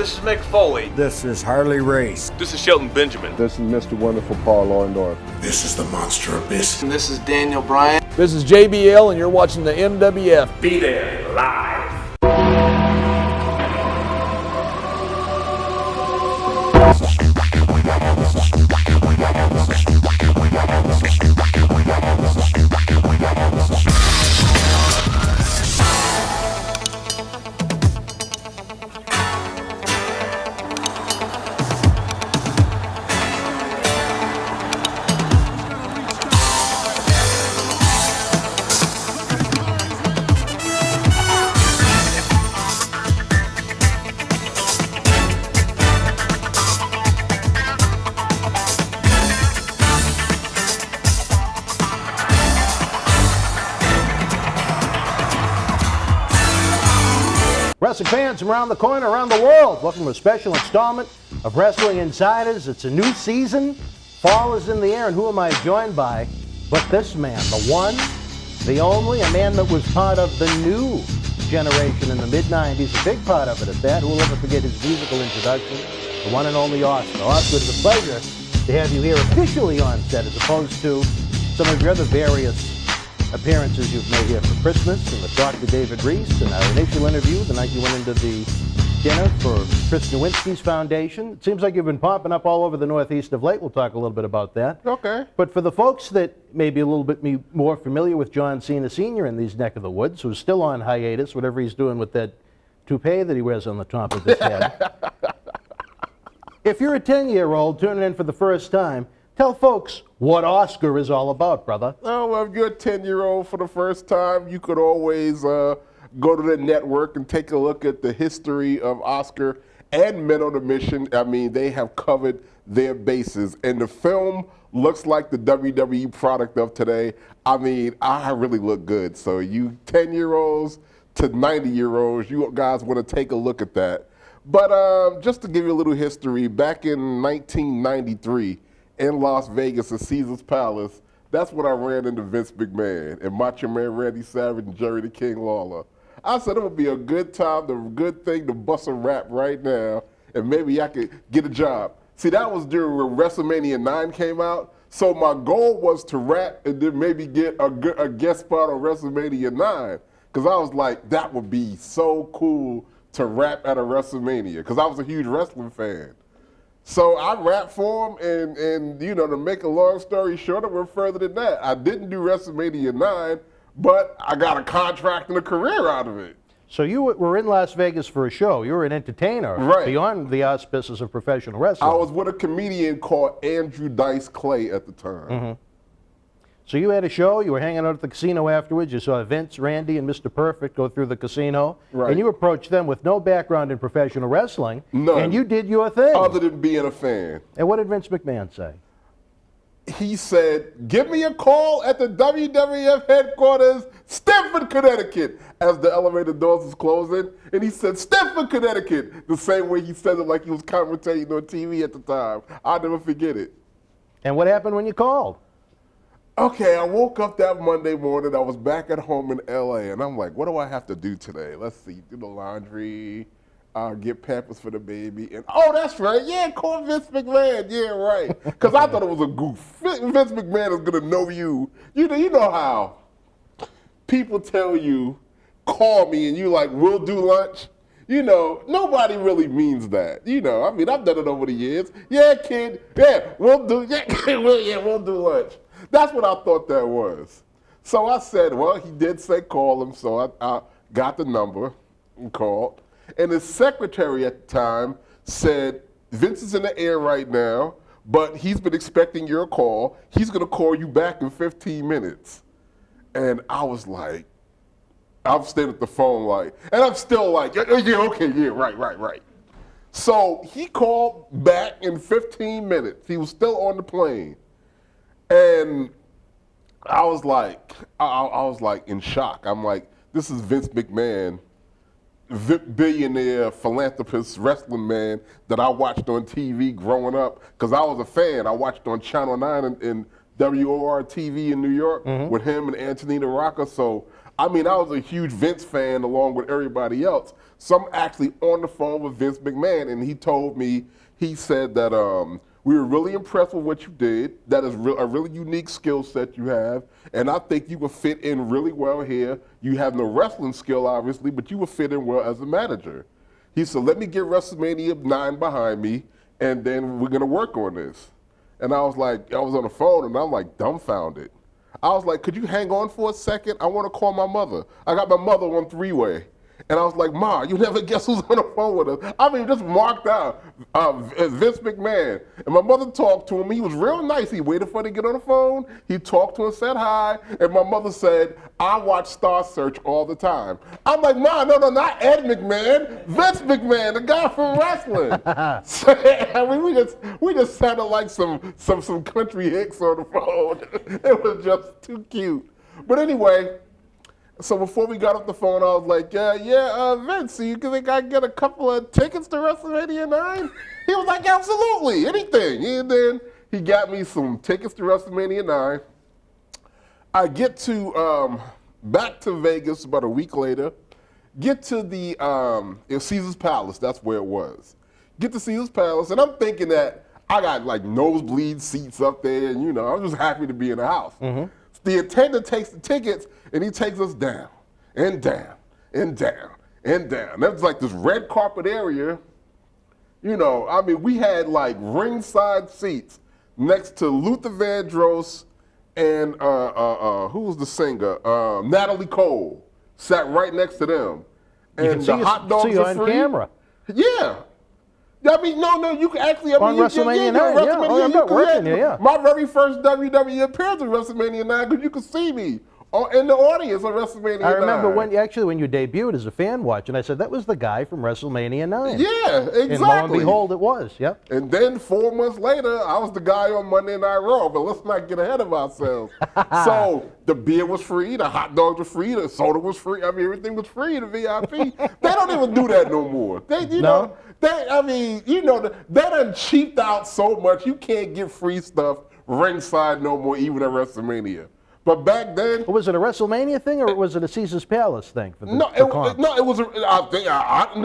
this is Mick Foley. This is Harley Race. This is Shelton Benjamin. This is Mr. Wonderful Paul Orndorff. This is the Monster Abyss. And this is Daniel Bryan. This is JBL, and you're watching the MWF. Be there, live. Wrestling fans from around the corner, around the world, welcome to a special installment of Wrestling Insiders. It's a new season. Fall is in the air, and who am I joined by but this man, the one, the only, a man that was part of the new generation in the mid-'90s, a big part of it at that. Who will ever forget his musical introduction, the one and only Oscar. Oscar, it's a pleasure to have you here officially on set, as opposed to some of your other various appearances you've made here for Christmas and with Dr. David Reese, and our initial interview the night you went into the dinner for Chris Nowinski's foundation. It seems like you've been popping up all over the Northeast of late. We'll talk a little bit about that. Okay. But for the folks that may be a little bit more familiar with John Cena Sr. in these neck of the woods, who's still on hiatus, whatever he's doing with that toupee that he wears on the top of his head. If you're a 10-year-old tuning in for the first time, tell folks what Oscar is all about, brother. Oh, well, if you're a 10-year-old for the first time, you could always go to the network and take a look at the history of Oscar and Men on a Mission. I mean, they have covered their bases. And the film looks like the WWE product of today. I mean, I really look good. So you 10-year-olds to 90-year-olds, you guys want to take a look at that. But just to give you a little history, back in 1993, in Las Vegas at Caesar's Palace, that's when I ran into Vince McMahon and Macho Man Randy Savage and Jerry the King Lawler. I said it would be a good time, a good thing to bust a rap right now, and maybe I could get a job. See, that was during when WrestleMania 9 came out, so my goal was to rap and then maybe get a guest spot on WrestleMania 9, because I was like, that would be so cool to rap at a WrestleMania, because I was a huge wrestling fan. So I rapped for him, and you know, to make a long story short, I went further than that. I didn't do WrestleMania 9, but I got a contract and a career out of it. So you were in Las Vegas for a show. You were an entertainer, right, beyond the auspices of professional wrestling. I was with a comedian called Andrew Dice Clay at the time. Mm-hmm. So you had a show, you were hanging out at the casino afterwards, you saw Vince, Randy, and Mr. Perfect go through the casino, right, and you approached them with no background in professional wrestling, none, and you did your thing. Other than being a fan. And what did Vince McMahon say? He said, give me a call at the WWF headquarters, Stamford, Connecticut, as the elevator doors was closing. And he said, Stamford, Connecticut, the same way he said it like he was commentating on TV at the time. I'll never forget it. And what happened when you called? Okay, I woke up that Monday morning. I was back at home in L.A., and I'm like, what do I have to do today? Let's see, do the laundry, get Pampers for the baby. And, oh, that's right, yeah, call Vince McMahon. Yeah, right. Because I thought it was a goof. Vince McMahon is going to know you. You know how people tell you, call me, and you like, we'll do lunch? You know, nobody really means that. You know, I mean, I've done it over the years. Yeah, kid, yeah, we'll do lunch. That's what I thought that was. So I said, well, he did say call him, so I got the number and called. And his secretary at the time said, Vince is in the air right now, but he's been expecting your call. He's going to call you back in 15 minutes. And I was like, I'm staying at the phone like, and I'm still like, yeah, okay, yeah, right. So he called back in 15 minutes. He was still on the plane. And I was like in shock. I'm like, this is Vince McMahon, billionaire, philanthropist, wrestling man that I watched on TV growing up because I was a fan. I watched on Channel 9 in WOR-TV in New York with him and Antonina Rocca. So, I mean, I was a huge Vince fan along with everybody else. So I'm actually on the phone with Vince McMahon, and he told me, he said that we were really impressed with what you did. That is a really unique skill set you have, and I think you would fit in really well here. You have no wrestling skill, obviously, but you would fit in well as a manager. He said, let me get WrestleMania 9 behind me, and then we're going to work on this. And I was on the phone, and I'm like dumbfounded. I was like, could you hang on for a second? I want to call my mother. I got my mother on three-way. And I was like, Ma, you never guess who's on the phone with us. I mean, just marked out Vince McMahon. And my mother talked to him. He was real nice. He waited for her to get on the phone. He talked to her, said hi. And my mother said, I watch Star Search all the time. I'm like, Ma, no, not Ed McMahon. Vince McMahon, the guy from wrestling. So, I mean, we just sounded like some country hicks on the phone. It was just too cute. But anyway, so before we got off the phone, I was like, Vince, so you think I can get a couple of tickets to WrestleMania 9? He was like, absolutely, anything. And then he got me some tickets to WrestleMania 9. I get to, back to Vegas about a week later, get to the Caesar's Palace, that's where it was. Get to Caesar's Palace, and I'm thinking that I got like nosebleed seats up there, and I'm just happy to be in the house. Mm-hmm. The attendant takes the tickets, and he takes us down, and down, and down, and down. That was like this red carpet area. I mean, we had like ringside seats next to Luther Vandross and who was the singer? Natalie Cole sat right next to them. And the hot dogs you are on free. camera. Yeah. I mean, no, you can actually. On WrestleMania 9, I'm not working here, yeah. My very first WWE appearance at WrestleMania 9, because you could see me in the audience on WrestleMania 9. I remember when you debuted as a fan watch, and I said, that was the guy from WrestleMania 9. Yeah, exactly. And lo and behold, it was, yep. And then 4 months later, I was the guy on Monday Night Raw, but let's not get ahead of ourselves. So the beer was free, the hot dogs were free, the soda was free. I mean, everything was free, the VIP. They don't even do that no more. They done cheaped out so much, you can't get free stuff ringside no more, even at WrestleMania. But back then, was it a WrestleMania thing, or was it a Caesar's Palace thing? For the, it was.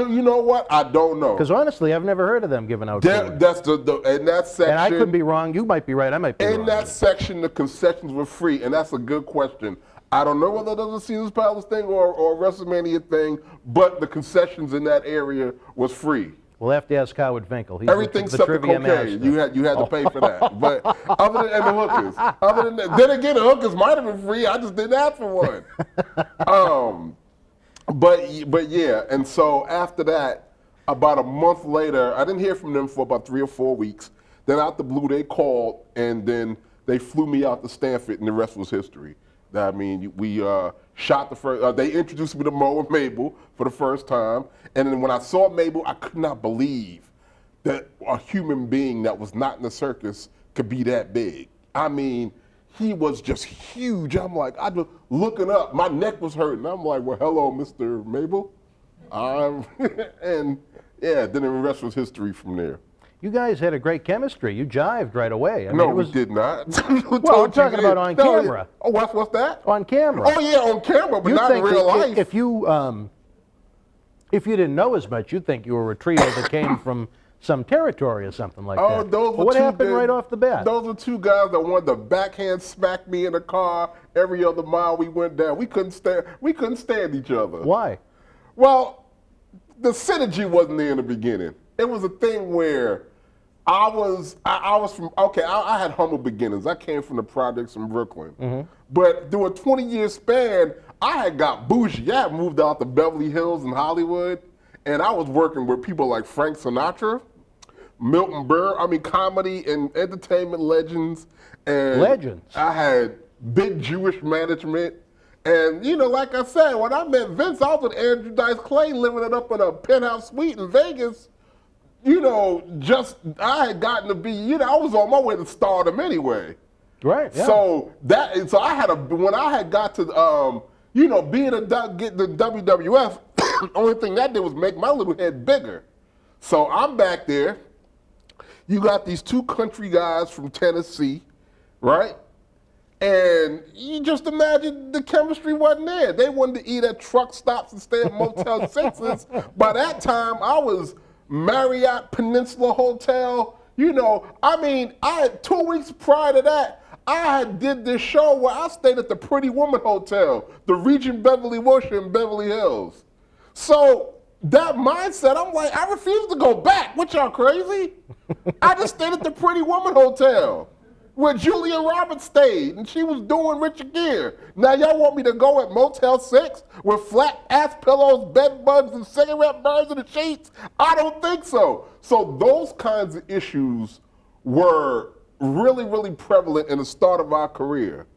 You know what? I don't know. Because honestly, I've never heard of them giving out. That's in that section. And I could be wrong. You might be right. I might be wrong. In that section, the concessions were free, and that's a good question. I don't know whether that was a Caesar's Palace thing or a WrestleMania thing, but the concessions in that area was free. We'll have to ask Howard Finkel. He's Everything the except the trivia cocaine. master. You had to pay for that. But other than the hookers, then again, the hookers might have been free. I just didn't ask for one. But yeah, and so after that, about a month later, I didn't hear from them for about 3 or 4 weeks. Then out the blue, they called, and then they flew me out to Stanford, and the rest was history. I mean, we shot the first. They introduced me to Mo and Mabel for the first time, and then when I saw Mabel, I could not believe that a human being that was not in the circus could be that big. I mean, he was just huge. I'm like, I just looking up, my neck was hurting. I'm like, well, hello, Mr. Mabel. And yeah, then the rest was history from there. You guys had a great chemistry. You jived right away. I No, mean, we did not. Well, I'm talking about on camera. Oh, what's that? On camera. Oh, yeah, on camera, but not in real life. If you didn't know as much, you'd think you were a trio that came from some territory or something like that. Those were what happened right off the bat? Those were two guys that wanted to backhand smack me in the car every other mile we went down. We couldn't stand each other. Why? Well, the synergy wasn't there in the beginning. It was a thing where I was from, I had humble beginnings. I came from the projects in Brooklyn. Mm-hmm. But through a 20-year span, I had got bougie. I had moved out to Beverly Hills and Hollywood, and I was working with people like Frank Sinatra, Milton Berle, comedy and entertainment legends. And legends. I had big Jewish management. And, like I said, when I met Vince, I was with Andrew Dice Clay living it up in a penthouse suite in Vegas. I had gotten to be, I was on my way to stardom anyway. Right. Yeah. So I had when I had got to, get the WWF, the only thing that did was make my little head bigger. So I'm back there. You got these two country guys from Tennessee, right? And you just imagine the chemistry wasn't there. They wanted to eat at truck stops and stay at Motel 6s. By that time, I was Marriott Peninsula Hotel. You know, I mean, I had 2 weeks prior to that, I had did this show where I stayed at the Pretty Woman Hotel, the Regent Beverly Wilshire in Beverly Hills. So that mindset, I'm like, I refuse to go back. What, y'all crazy? I just stayed at the Pretty Woman Hotel where Julia Roberts stayed, and she was doing Richard Gere. Now y'all want me to go at Motel 6 with flat ass pillows, bed bugs, and cigarette burns in the sheets? I don't think so. So those kinds of issues were really, really prevalent in the start of our career.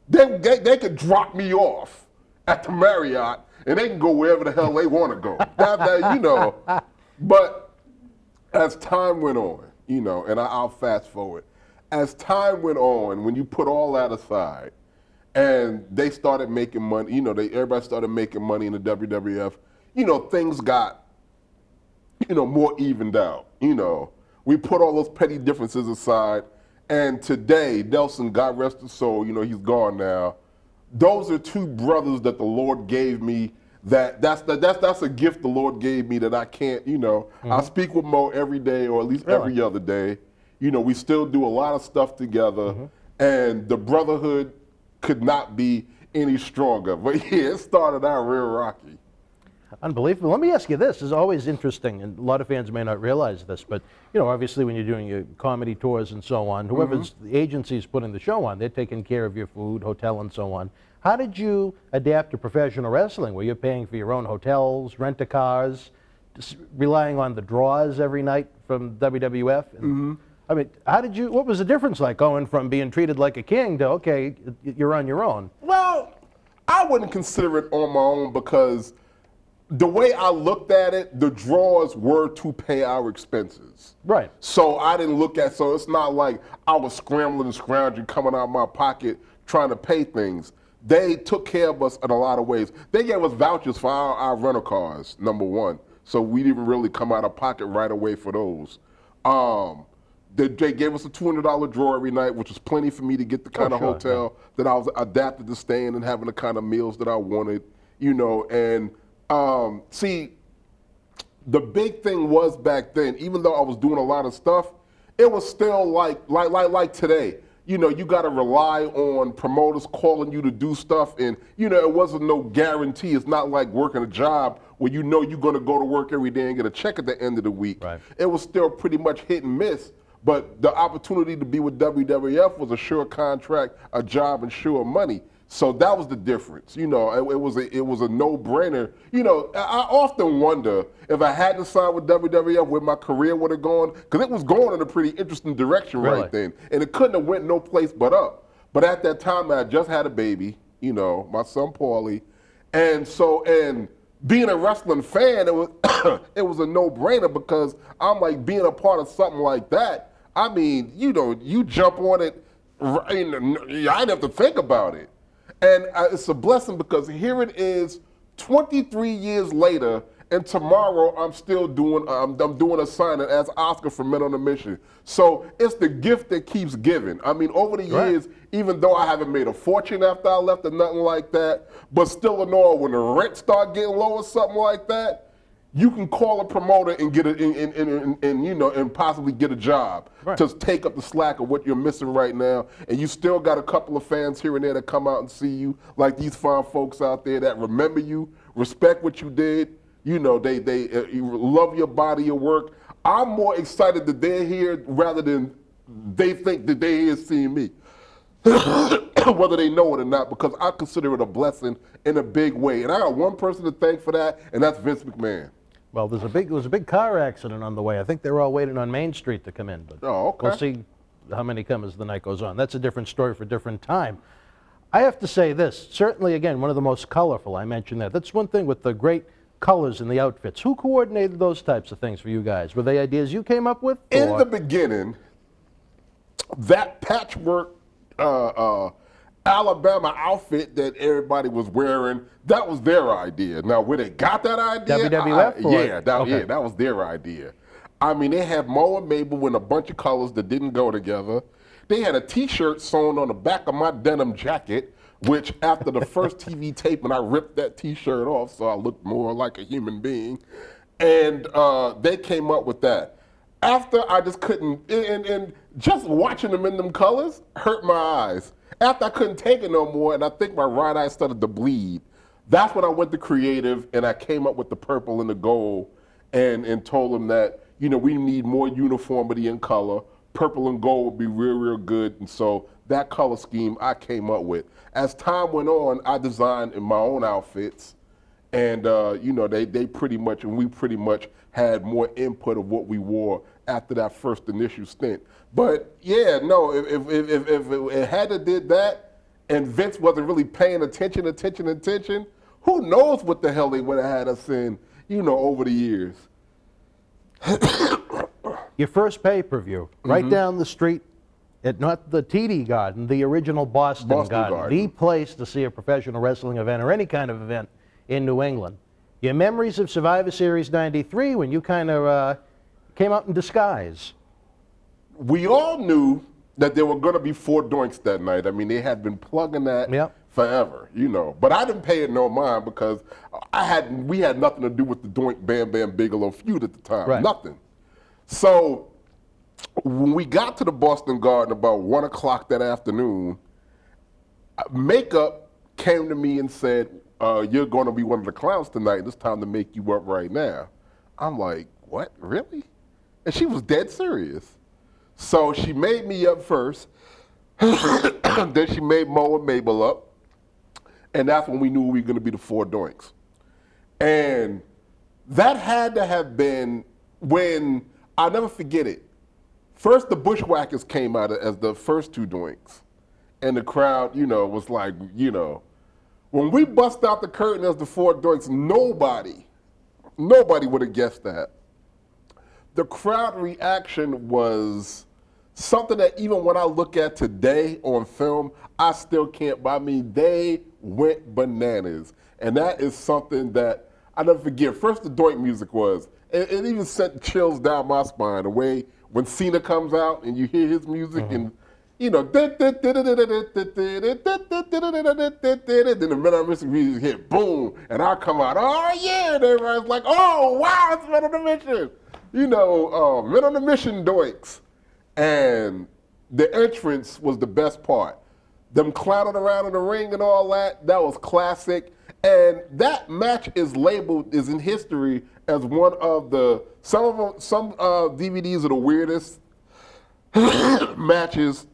They could drop me off at the Marriott, and they can go wherever the hell they want to go. You know. But as time went on, you know, and I'll fast forward. As time went on, when you put all that aside, and they started making money, you know, everybody started making money in the WWF, you know, things got, you know, more evened out. You know, we put all those petty differences aside, and today, Nelson, God rest his soul, you know, he's gone now. Those are two brothers that the Lord gave me. That's a gift the Lord gave me that I can't, you know. I speak with Mo every day, or at least every other day. You know, we still do a lot of stuff together, and the brotherhood could not be any stronger. But yeah, it started out real rocky. Unbelievable. Let me ask you this. It's always interesting, and a lot of fans may not realize this, but, you know, obviously when you're doing your comedy tours and so on, whoever's the agency's putting the show on, they're taking care of your food, hotel, and so on. How did you adapt to professional wrestling, where you're paying for your own hotels, rent-a-cars, relying on the draws every night from WWF? I mean, what was the difference like going from being treated like a king to, okay, you're on your own? Well, I wouldn't consider it on my own, because the way I looked at it, the draws were to pay our expenses. Right. So I didn't look at, so it's not like I was scrambling and scrounging, coming out of my pocket, trying to pay things. They took care of us in a lot of ways. They gave us vouchers for our rental cars, number one. So we didn't really come out of pocket right away for those. They gave us a $200 draw every night, which was plenty for me to get the kind of hotel that I was adapted to staying and having the kind of meals that I wanted, you know. And see, the big thing was back then, even though I was doing a lot of stuff, it was still like today. You know, you got to rely on promoters calling you to do stuff, and, you know, it wasn't no guarantee. It's not like working a job where you know you're going to go to work every day and get a check at the end of the week. Right. It was still pretty much hit and miss. But the opportunity to be with WWF was a sure contract, a job, and sure money. So that was the difference. You know, it was a no-brainer. You know, I often wonder if I hadn't signed with WWF, where my career would have gone, because it was going in a pretty interesting direction right then, and it couldn't have went no place but up. But at that time, I just had a baby, you know, my son Paulie, and being a wrestling fan, it was it was a no-brainer, because I'm like, being a part of something like that, I mean, you know, you jump on it, I didn't have to think about it. And it's a blessing, because here it is 23 years later, and tomorrow I'm still doing a signing as Oscar from Men on a Mission. So it's the gift that keeps giving. I mean, over the years, even though I haven't made a fortune after I left or nothing like that, but still in all, when the rent start getting low or something like that, you can call a promoter and get it and possibly get a job to take up the slack of what you're missing right now. And you still got a couple of fans here and there that come out and see you, like these fine folks out there that remember you, respect what you did. You know, they love your body, your work. I'm more excited that they're here rather than they think that they're here seeing me, whether they know it or not, because I consider it a blessing in a big way. And I got one person to thank for that, and that's Vince McMahon. Well, there was a big car accident on the way. I think they're all waiting on Main Street to come in. But we'll see how many come as the night goes on. That's a different story for a different time. I have to say this. Certainly, again, one of the most colorful. I mentioned that. That's one thing with the great colors in the outfits. Who coordinated those types of things for you guys? Were they ideas you came up with? In the beginning, that patchwork Alabama outfit that everybody was wearing, that was their idea. Now, where they got that idea? WWF? That was their idea. I mean, they had Mo and Mabel in a bunch of colors that didn't go together. They had a T-shirt sewn on the back of my denim jacket, which after the first TV taping, I ripped that T-shirt off so I looked more like a human being. And they came up with that. After I just couldn't, and just watching them in them colors hurt my eyes. After I couldn't take it no more, and I think my right eye started to bleed, that's when I went to creative and I came up with the purple and the gold and told them that, you know, we need more uniformity in color. Purple and gold would be real good. And so that color scheme I came up with. As time went on, I designed in my own outfits. And, you know, they pretty much, and we pretty much had more input of what we wore after that first initial stint. But, yeah, no, if it hadn't did that and Vince wasn't really paying attention, who knows what the hell they would have had us in, you know, over the years. Your first pay-per-view, right down the street, at not the TD Garden, the original Boston Garden, the place to see a professional wrestling event or any kind of event in New England. Your memories of Survivor Series 93 when you kind of came out in disguise. We all knew that there were going to be 4 doinks that night. I mean, they had been plugging that forever, you know. But I didn't pay it no mind because we had nothing to do with the Doink Bam Bam Bigelow feud at the time, nothing. So when we got to the Boston Garden about 1 o'clock that afternoon, Makeup came to me and said, you're going to be one of the clowns tonight. It's time to make you up right now. I'm like, what, really? And she was dead serious. So she made me up first. Then she made Mo and Mabel up. And that's when we knew we were going to be the 4 doinks. And that had to have been when, I'll never forget it. First, the Bushwhackers came out as the first 2 doinks. And the crowd, you know, was like, you know, when we bust out the curtain as the 4 doinks, nobody would have guessed that. The crowd reaction was something that even when I look at today on film, I still can't, I mean, they went bananas. And that is something that I never forget. First, the doink music was, it even sent chills down my spine, the way when Cena comes out and you hear his music and, you know, then the Men on a Mission music hit, boom, and I come out, oh yeah, and everybody's like, oh wow, it's Men on a Mission. You know, Men on a Mission doinks. And the entrance was the best part. Them clowning around in the ring and all that, that was classic. And that match is labeled, is in history as one of the, some DVDs are the weirdest matches.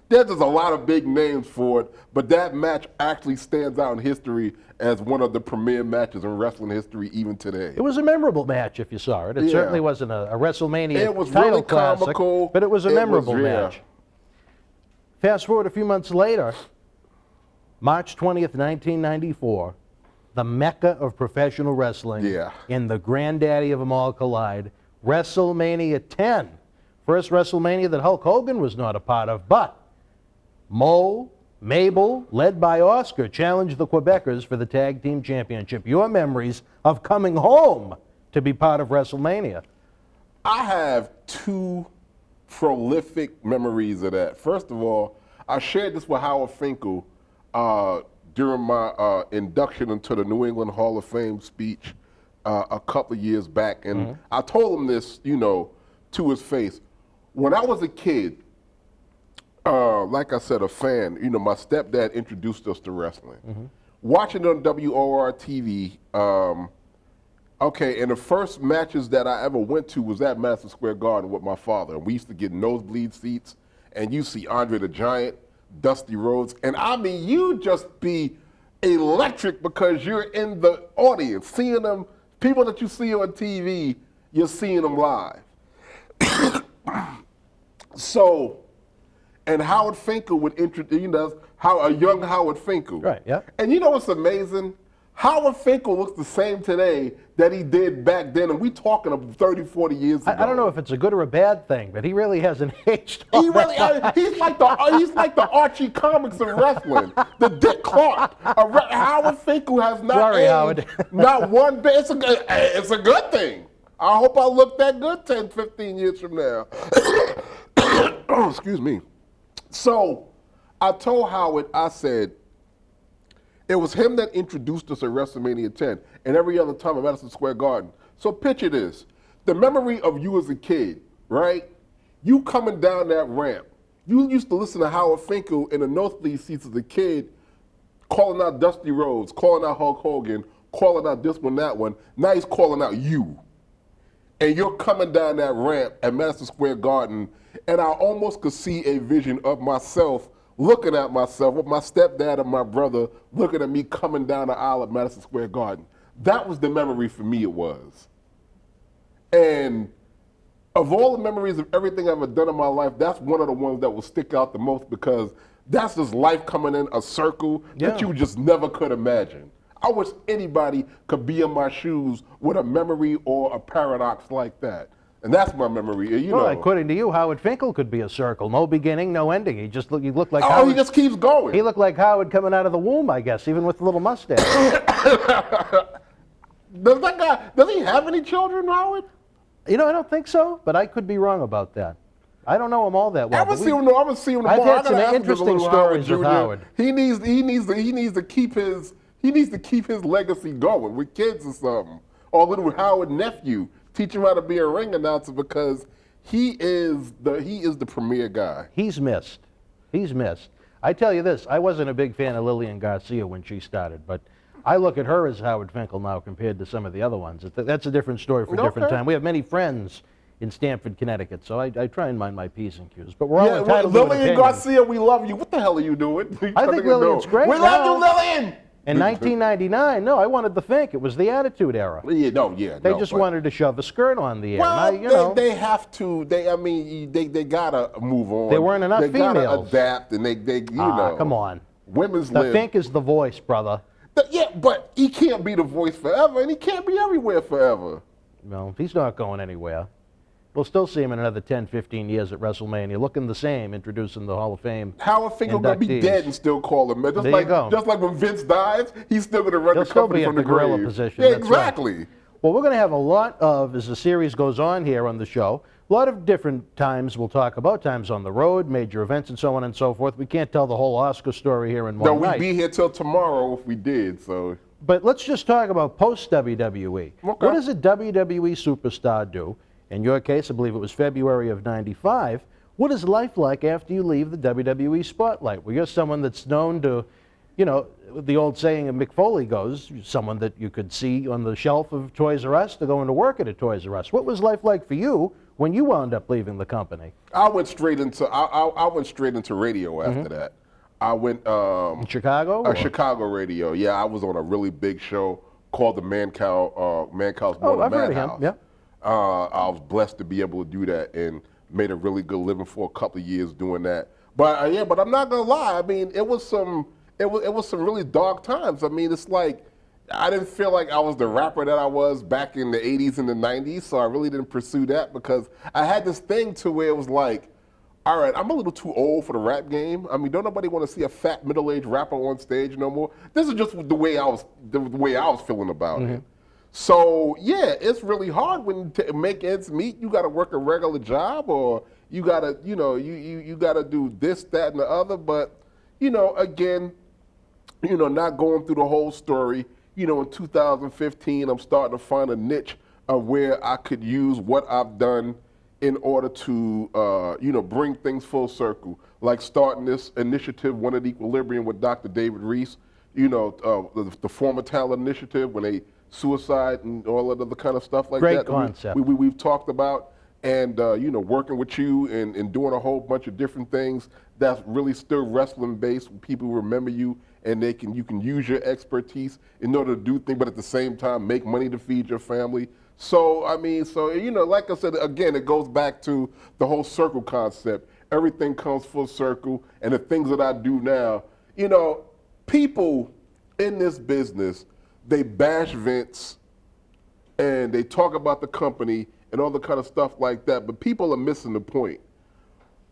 There's just a lot of big names for it, but that match actually stands out in history as one of the premier matches in wrestling history even today. It was a memorable match if you saw it. It certainly wasn't a WrestleMania it was title really classic, comical, but it was a memorable match. Fast forward a few months later, March 20th, 1994, the mecca of professional wrestling in the granddaddy of them all collide, WrestleMania 10. First WrestleMania that Hulk Hogan was not a part of, but Mo, Mabel, led by Oscar, challenged the Quebecers for the Tag Team Championship. Your memories of coming home to be part of WrestleMania. I have 2 prolific memories of that. First of all, I shared this with Howard Finkel during my induction into the New England Hall of Fame speech a couple of years back. And I told him this, you know, to his face. When I was a kid, like I said, a fan, you know, my stepdad introduced us to wrestling. Watching it on WOR TV, and the first matches that I ever went to was at Madison Square Garden with my father. And we used to get nosebleed seats, and you see Andre the Giant, Dusty Rhodes, and I mean, you just be electric because you're in the audience, seeing them, people that you see on TV, you're seeing them live. So, and Howard Finkel would introduce, you know, a young Howard Finkel. Right, yeah. And you know what's amazing? Howard Finkel looks the same today that he did back then, and we talking of 30, 40 years ago. I don't know if it's a good or a bad thing, but he really hasn't aged. He really, he's like the Archie comics of wrestling, the Dick Clark. Howard Finkel has not aged, Howard. not one bit. It's a good thing. I hope I look that good 10, 15 years from now. Oh, excuse me. So I told Howard, I said, it was him that introduced us at WrestleMania 10 and every other time at Madison Square Garden. So picture this. The memory of you as a kid, right? You coming down that ramp. You used to listen to Howard Finkel in the nosebleed seats as a kid, calling out Dusty Rhodes, calling out Hulk Hogan, calling out this one, that one. Now he's calling out you. And you're coming down that ramp at Madison Square Garden, and I almost could see a vision of myself looking at myself with my stepdad and my brother looking at me coming down the aisle at Madison Square Garden. That was the memory for me, it was. And of all the memories of everything I've ever done in my life, that's one of the ones that will stick out the most because that's just life coming in a circle that you just never could imagine. I wish anybody could be in my shoes with a memory or a paradox like that. And that's my memory, you know. According to you, Howard Finkel could be a circle. No beginning, no ending. He looked like Howard. He just keeps going. He looked like Howard coming out of the womb, I guess, even with the little mustache. Does he have any children, Howard? You know, I don't think so, but I could be wrong about that. I don't know him all that well. I haven't seen him tomorrow. I've had some interesting stories with Howard. He needs to keep his legacy going with kids or something. Or little Howard nephew, teach him how to be a ring announcer because he is the premier guy. He's missed. He's missed. I tell you this, I wasn't a big fan of Lillian Garcia when she started, but I look at her as Howard Finkel now compared to some of the other ones. That's a different story for a different time. We have many friends in Stamford, Connecticut, so I try and mind my P's and Q's. But we're all entitled to an opinion. Lillian Garcia, we love you. What the hell are you doing? I think Lillian's great. We love you, Lillian! In 1999, no, I wanted the Fink. It was the Attitude Era. They just wanted to shove a skirt on the air. Well, they have to. They gotta move on. There weren't enough females. They gotta adapt, and they come on. Women's The Fink is the voice, brother. But he can't be the voice forever, and he can't be everywhere forever. Well, he's not going anywhere. We'll still see him in another 10, 15 years at WrestleMania, looking the same, introducing the Hall of Fame. Howard Finkel gonna be dead and still call him, man. Just like when Vince dies, he's still gonna run the company from the grave. He'll still be at the gorilla position. Yeah, exactly. Right. Well, we're gonna have a lot of, as the series goes on here on the show, a lot of different times we'll talk about, times on the road, major events, and so on and so forth. We can't tell the whole Oscar story here in one night. No, we'd be here till tomorrow if we did, so. But let's just talk about post-WWE. Okay. What does a WWE superstar do? In your case, I believe it was February of '95. What is life like after you leave the WWE spotlight? Well, you're someone that's known to, the old saying of Mick Foley goes, someone that you could see on the shelf of Toys R Us to go into work at a Toys R Us. What was life like for you when you wound up leaving the company? I went straight into radio after that. I went in Chicago? Chicago radio. Yeah, I was on a really big show called the Mancow's I've heard of him. Yeah. I was blessed to be able to do that and made a really good living for a couple of years doing that. But but I'm not gonna lie. I mean, it was some really dark times. I mean, it's like I didn't feel like I was the rapper that I was back in the 80s and the 90s, so I really didn't pursue that because I had this thing to where it was like, all right, I'm a little too old for the rap game. I mean, don't nobody want to see a fat middle-aged rapper on stage no more. This is just the way I was feeling about it. So yeah, it's really hard when to make ends meet. You got to work a regular job, or you got to, you got to do this, that, and the other. But again, not going through the whole story. In 2015, I'm starting to find a niche of where I could use what I've done in order to, bring things full circle. Like starting this initiative, One at Equilibrium, with Dr. David Reese. The former talent initiative when they suicide and all that other kind of stuff like Great that. Concept. We've talked about, and working with you and doing a whole bunch of different things that's really still wrestling based. People remember you, and you can use your expertise in order to do things, but at the same time make money to feed your family. So like I said, again, it goes back to the whole circle concept. Everything comes full circle, and the things that I do now, people in this business, they bash Vince and they talk about the company and all the kind of stuff like that, but people are missing the point.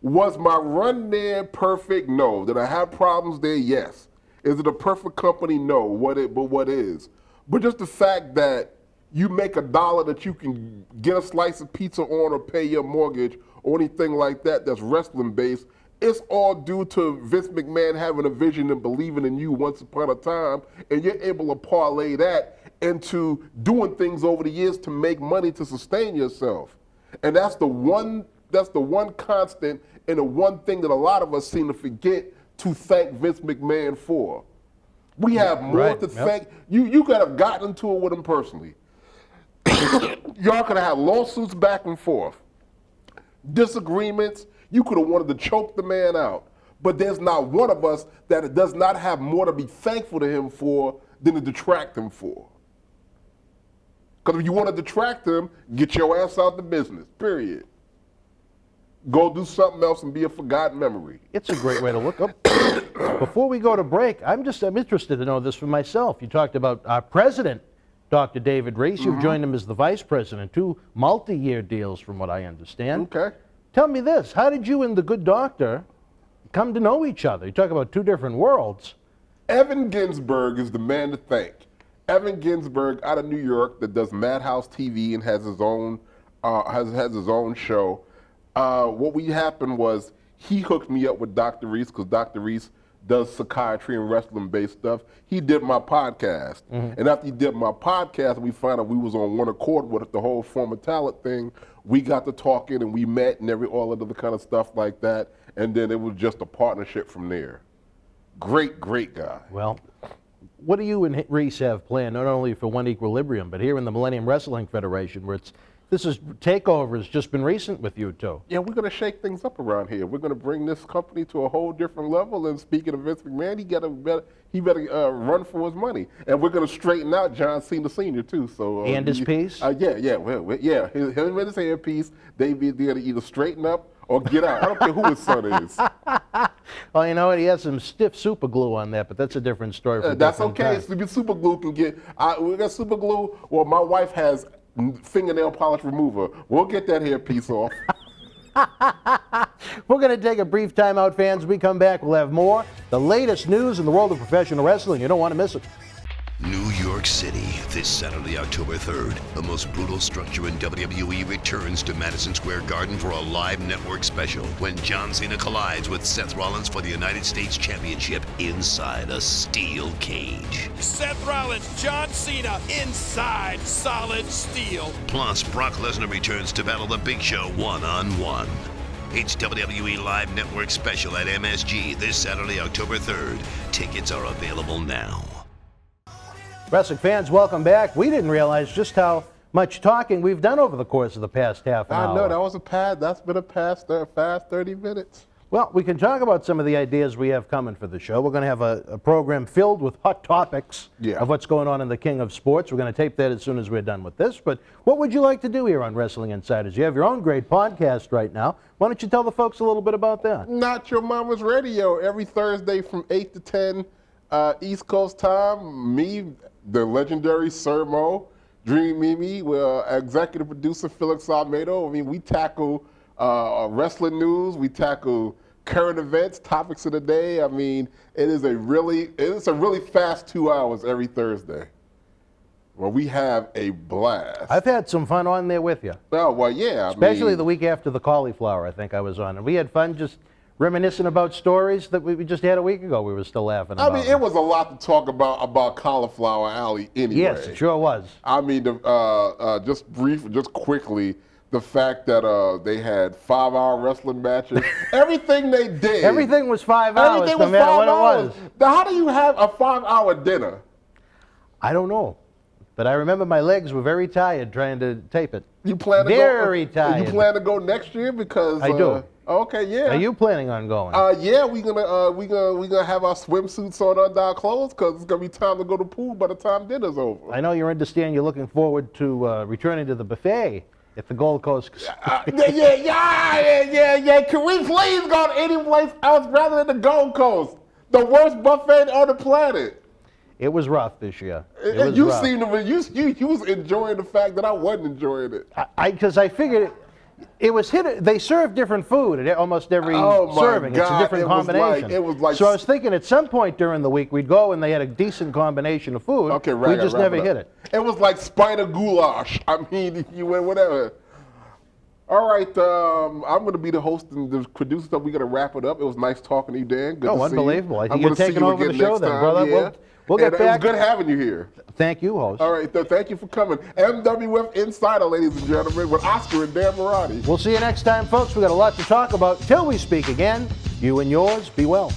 Was my run there perfect? No. Did I have problems there? Yes. Is it a perfect company? No. But what is? But just the fact that you make $1 that you can get a slice of pizza on or pay your mortgage or anything like that that's wrestling based, it's all due to Vince McMahon having a vision and believing in you once upon a time, and you're able to parlay that into doing things over the years to make money to sustain yourself. And that's the one constant and the one thing that a lot of us seem to forget to thank Vince McMahon for. We have more to thank. You could have gotten into it with him personally. Y'all could have had lawsuits back and forth, disagreements. You could have wanted to choke the man out. But there's not one of us that does not have more to be thankful to him for than to detract him for. Because if you want to detract him, get your ass out the business, period. Go do something else and be a forgotten memory. It's a great way to look up. Before we go to break, I'm interested to know this for myself. You talked about our president, Dr. David Reese. You've joined him as the vice president, 2 multi-year deals from what I understand. Okay. Tell me this, how did you and the good doctor come to know each other? You talk about 2 different worlds. Evan Ginsberg is the man to thank. Evan Ginsberg out of New York that does Madhouse TV and has his own has his own show. What happened was he hooked me up with Dr. Reese because Dr. Reese does psychiatry and wrestling-based stuff. He did my podcast. And after he did my podcast, we found out we was on one accord with the whole former talent thing. We got to talking and we met and all of the kind of stuff like that. And then it was just a partnership from there. Great, great guy. Well, what do you and Reese have planned, not only for One Equilibrium, but here in the Millennium Wrestling Federation, where takeover has just been recent with you two? Yeah, we're going to shake things up around here. We're going to bring this company to a whole different level. And speaking of Vince McMahon, he better run for his money. And we're going to straighten out John Cena Sr. too. So and his piece? Him and his handpiece. They're going to either straighten up or get out. I don't care who his son is. Well, you know what? He has some stiff super glue on that, but that's a different story. That's okay. Super glue can get. We got super glue. Well, my wife has fingernail polish remover. We'll get that hair piece off. We're going to take a brief time out, fans. When we come back, we'll have more. The latest news in the world of professional wrestling. You don't want to miss it. New York City, this Saturday, October 3rd. The most brutal structure in WWE returns to Madison Square Garden for a live network special when John Cena collides with Seth Rollins for the United States Championship inside a steel cage. Seth Rollins, John Cena, inside solid steel. Plus, Brock Lesnar returns to battle the Big Show one-on-one. It's WWE Live Network Special at MSG this Saturday, October 3rd. Tickets are available now. Wrestling fans, welcome back. We didn't realize just how much talking we've done over the course of the past half an hour. I know, that's been a fast 30 minutes. Well, we can talk about some of the ideas we have coming for the show. We're going to have a program filled with hot topics of what's going on in the King of Sports. We're going to tape that as soon as we're done with this. But what would you like to do here on Wrestling Insiders? You have your own great podcast right now. Why don't you tell the folks a little bit about that? Not Your Mama's Radio, every Thursday from 8 to 10 East Coast time. Me, the legendary Sir Mo, Dream Mimi, executive producer Felix Almeida. I mean, we tackle wrestling news, we tackle current events, topics of the day. I mean, it's a really fast 2 hours every Thursday. Well, we have a blast. I've had some fun on there with you. Oh, well, yeah. Especially the week after the cauliflower, I think I was on. And we had fun just reminiscing about stories that we just had a week ago. We were still laughing about. I mean, it was a lot to talk about Cauliflower Alley anyway. Yes, it sure was. I mean, just quickly, the fact that they had 5-hour wrestling matches, everything they did. Everything was 5 hours, Everything no was matter 5 what hours. it was. Now, how do you have a 5-hour dinner? I don't know. But I remember my legs were very tired trying to tape it. You plan to very tired. You plan to go next year because I do. Okay, yeah. Are you planning on going? Yeah, we're gonna have our swimsuits on under our clothes because it's gonna be time to go to the pool by the time dinner's over. I know you understand. You're looking forward to returning to the buffet at the Gold Coast. Yeah. Can we please go to any place else rather than the Gold Coast? The worst buffet on the planet. It was rough this year. You seemed to be, you was enjoying the fact that I wasn't enjoying it. Because I figured It was hit. They serve different food at almost every Oh, my serving. It's a God. different combination. It was like. So I was thinking at some point during the week we'd go and they had a decent combination of food. Okay, right. We just never hit it. It was like spider goulash. I mean, you went whatever. All right, I'm going to be the host and the producer, so we're going to wrap it up. It was nice talking to you, Dan. Good to see you. Unbelievable. I think I'm you're gonna see taking you over the again show next then, time, brother. Yeah. We'll get And back. It was good having you here. Thank you, host. All right, thank you for coming. MWF Insider, ladies and gentlemen, with Oscar and Dan Marotti. We'll see you next time, folks. We got a lot to talk about. Till we speak again, you and yours, be well.